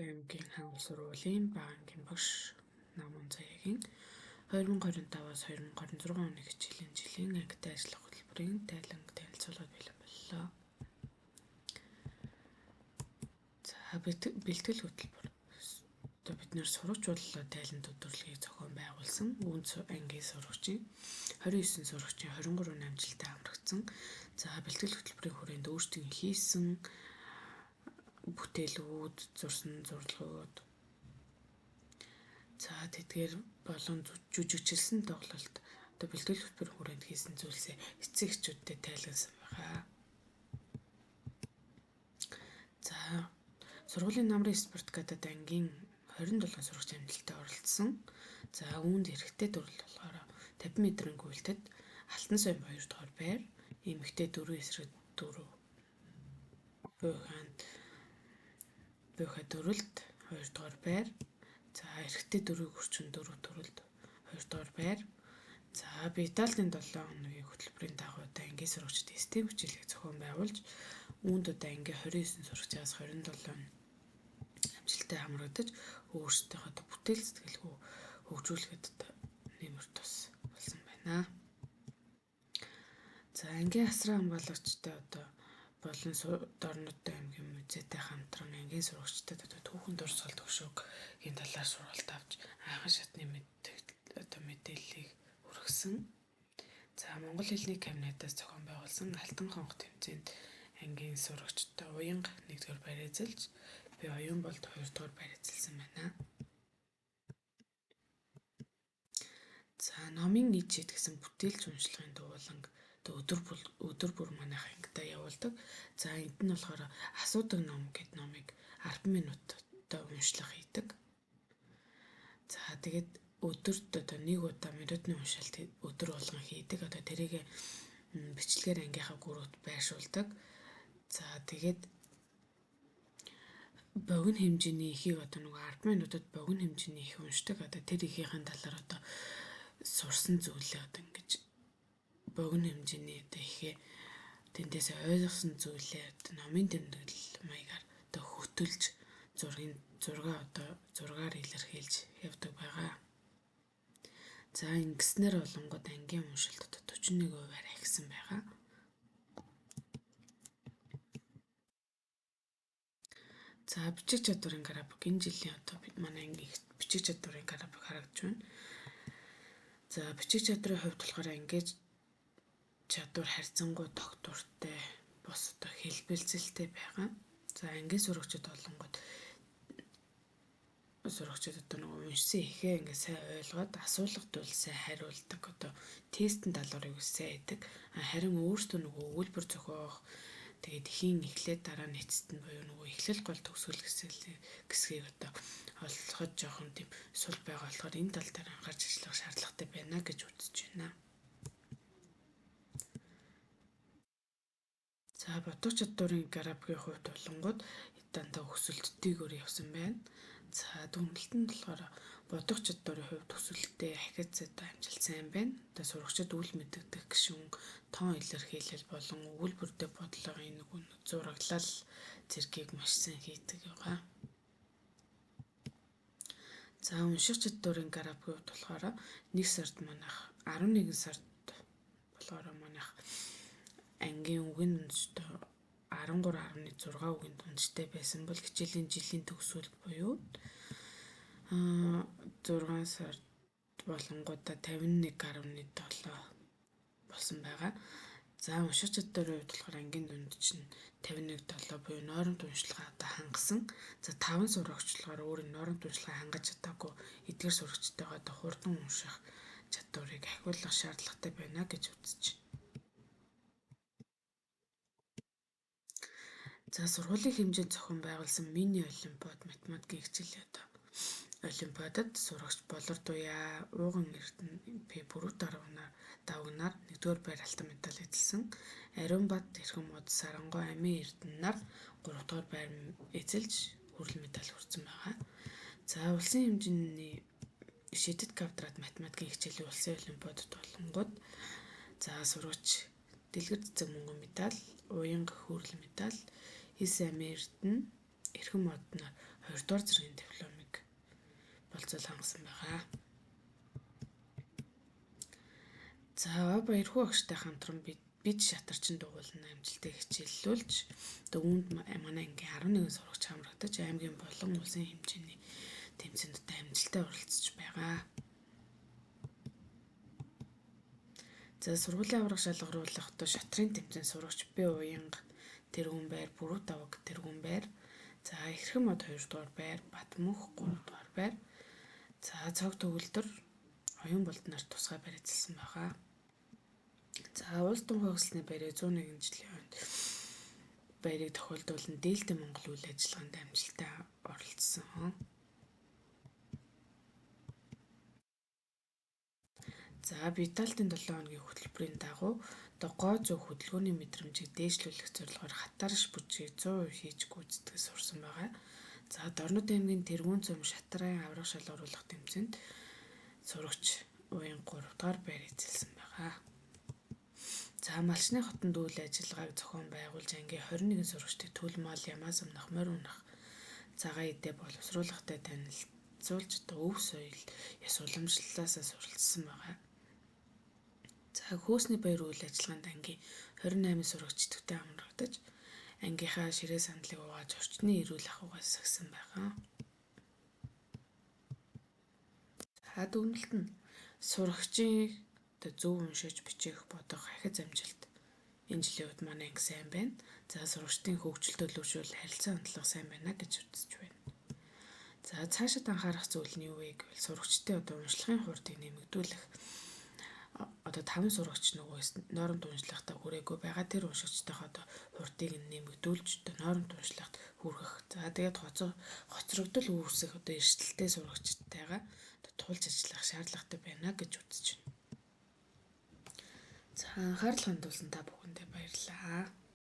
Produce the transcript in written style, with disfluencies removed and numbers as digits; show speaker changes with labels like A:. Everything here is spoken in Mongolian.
A: Аймгийн хаан сургуулийн багийн багш Намун Заяагийн 2025-аас 2026 оны хичээлийн жилийн ангитай ажиллах хөтөлбөрийн тайланг танилцуулгад бэлэн боллоо. За бэлтгэл хөтөлбөр. Бид нэр сурагч боллоо тайланд төдөрлөгийг зохион байгуулсан. Үүнд ангийн сурагчийн 29 сурагчийн 23 намжилтаа амрагдсан. За бэлтгэл хөтөлбөрийн хүрээнд өөрсдийн хийсэн бүтээлүүд, зурсан зурлагууд. За тэдгээр болон жүжигчилсэн тоглолт бэлтгэл хөтөлбөрийн хүрээнд хийсэн зүйлсээ эцэг эхчүүдтэй тайлгнасан байгаа. За сургуулийн намрын спортикадад ангийн 27 сурагч амжилттай оролцсон. За үүнд эрэгтэй төрөл болохоор 50 м гүйлтэд Алтан сойн 2 дугаар байр, эмэгтэй 4 эсрэг 4 буйхай төрөлд 2 дугаар байр. За эрэгтэй 4 хүрчин 4 төрөлд 2 дугаар байр. За Италийн 7 хоногийн хөтөлбөрийн дагуу ангийн сурагчид STEM хичээлийг зохион байгуулж үүнд ангийн 29 сурагчаас 27 амжилттай хамрагдаж өөрсдийнхөө бүтээл сэтгэлгүй хөгжүүлэхэд нэмэр тус болсон байна. За ангийн асран хамгаалагчтай болон дорнодтой аймгийн музейтэй хамтран ангийн сурагчдад түүхэн дурсгал төгшөөгийн талаар сургалт авч анхан шатны мэдээллийг хүргэсэн. За Монгол хэлний кабинетаас зохион байгуулсан Алтан хонх тэмцээнд ангийн сурагчтай уянга 1-р байр эзэлж, би оюун болд 2-р байр эзэлсэн байна. За номын иж гэсэн бүтээлч уншлагын дууланг өдөр бүр манайх ангитай явуулдаг. За энд нь болохоор асуудаг ном гэдэг номыг 10 минуттай уншлах хийдэг. За тэгээд өдөрт нэг удаа минутны уншилт өдөр болгон хийдэг. Тэрийг бичлэгээр ангийнхаа гүрүүт байршуулдаг. За тэгээд богино хэмжээний ихийг 10 минутад богино хэмжээний их уншдаг. Тэр ихийнхэн талаар сурсан зүйлээ ингэж богино хэмжээний ихээ тэндээс ойлгосон зүйлээ номын тэмдэглэл маягаар хөтөлж зургаар илэрхийлж явдаг байгаа. За ингэснээр болонгод ангийн уншилтад 41% ихсэн байгаа. За бичиг чадварын график энэ жилийн манай ангийн бичиг чадварын график харагдж байна. За бичиг чадрын хувьд болохоор ангиж чадвар харьцангуй тогтвортой бус хэлбэлцэлтэй байгаа. За ангийн сурагчид болонгод уншсан ихээ ингээд сайн ойлгоод асуулгад бол сайн хариулдаг. Тестийн талуурыг сайн хийдэг. Харин өөртөө өгүүлбэр зохиох тэгээд ихийн эхлээд дараа нь эцэст нь буюу эхлэл гол төгсгөл хэсгийг олоход жоохон тийм сул байгаа болохоор энэ тал дээр анхаарч ажиллах шаардлагатай байна гэж үзэж байна. За бодох чадварын графикийн хувьд болонгод дандаа өсөлттэйгээр явсан байна. За дүгнэлт нь болохоор бодох чадварын хувьд өсөлттэй ахиц амжилт сайн байна. Сурагчид үл мэддэг гишүүн тоон илэрхийлэл болон өгүүлбэртэй бодлогын зураглал зэргийг маш сайн хийдэг байгаа. За унших чадварын графикийн хувьд болохоор 1 сард манайх 11 сард болохоор манайх ангийн үгийн үндэстэй 13.6 үгийн үндэстэй байсан бол хичээлийн жилийн төгсгөл буюу 6 сард болонгуудаа 51.7 болсон байгаа. За унших чадварын хувьд болохоор ангийн дунд чинь 51.7 буюу ноормд уншлагаа хангасан. За 5 сурагч болохоор өөрийн ноормд уншлагаа хангаж чадаагүй эдгээр сурагчтайгаа хурдан унших чадварыг ахиулах шаардлагатай байна гэж үзэж байна. За сургуулийн хэмжээнд зохион байгуулсан мини олимпиад математикийн хичээлийн олимпиадад сурагч Болор Дуяа, Ууган Эрдэнэ Бүрүү давгнаар 1-р байр алтан медаль эзэлсэн. Ариун Бат, Эрхэм Мод, Сарангой, Амийн Эрдэнэ нар 3-р байр эзэлж хүрэл медаль хүртсэн байгаа. За улсын хэмжээний шидэт квадрат математикийн хичээлийн улсын олимпиадад болонгод за сурагч дэлгэр цэцэг мөнгөн медаль, уянга хүрэл медаль, Амийн Эрдэнэ, Эрхэм Мод нар 2 дугаар зэргийн дипломыг болцол хангасан байгаа. За баярхуу агштай хамтран бид шатарчин дугуулна амжилтыг хичээллүүлж үүнд манай ангийн 11 сурагч хамрагдаж аймгийн болон улсын хэмжээний тэмцээндүүд амжилттай оролцож байгаа. За сургуулийн аврах шалгаруулах одоо шатрын тэмцээн сурагч Б уянга тэргүүн байр Бүрүү даваг тэргүүн байр. За Эрхэм мод 2 дугаар байр Батмөнх 3 дугаар байр. За цог төгөлдөр оюун болд нар тусгай барь эзэлсэн байгаа. За улс тун хогсолны байрыг 101 жилийн ойд байрыг тохиолдуулан дээлтэй Монгол үйл ажиллагаанд амжилттай оролцсон. За Виталтын 7 хоногийн хөтөлбөрийн дагуу одоо гоо зөө хөдөлгөөний мэдрэмжийг дээшлүүлэх зорилгоор хатаарш бүжгийг 100% хийж гүйцэтгэж сурсан байгаа. За Дорнод аймгийн Тэргүүн цөм шатрын аврах шалгаруулах тэмцээнд сурагч уян 3 дугаар байр эзэлсэн байгаа. За Малчны хотод үйл ажиллагааг зохион байгуулж ангийн 21 сурагчдыг төл мал ямаас амнах морь унах цагаан идэ боловсруулахтай танилцуулж одоо өв соёл яс уламжлалаас суралцсан байгаа. За хөөсний баяр үйл ажиллагаанд ангийн 28 сурагч идэвхтэй хамрагдаж ангийнхаа ширээ сандлыг угааж орчны эрүүл ахуйгаас сагсан байгаа. Дүгнэлт нь сурагчийн зөв уншиж бичих бодох ахиц амжилт энэ жилийн үед манай анги сайн байна. За сурагчдын хөгжил төлөвшүүл харилцаа хандлага сайн байна гэж үзэж байна. За цаашид анхаарах зүйл нь юу вэ гэвэл сурагчдын одоо уншлагын хурдыг нэмэгдүүлэх. Одоо 5 сурагч нөгөө нооронд уншлагатаа хүрээгүй байгаа тэр уншигчдийнхаа одоо хурдыг нэмэгдүүлж одоо нооронд уншлагт хүргэх. За тэгээд хоцрогдол үүсэх одоо эрсдэлтэй сурагчдтайгаа тулж ажиллах шаардлагатай байна гэж үзэж байна. За анхаарал хандуулсан та бүхэндээ баярлалаа.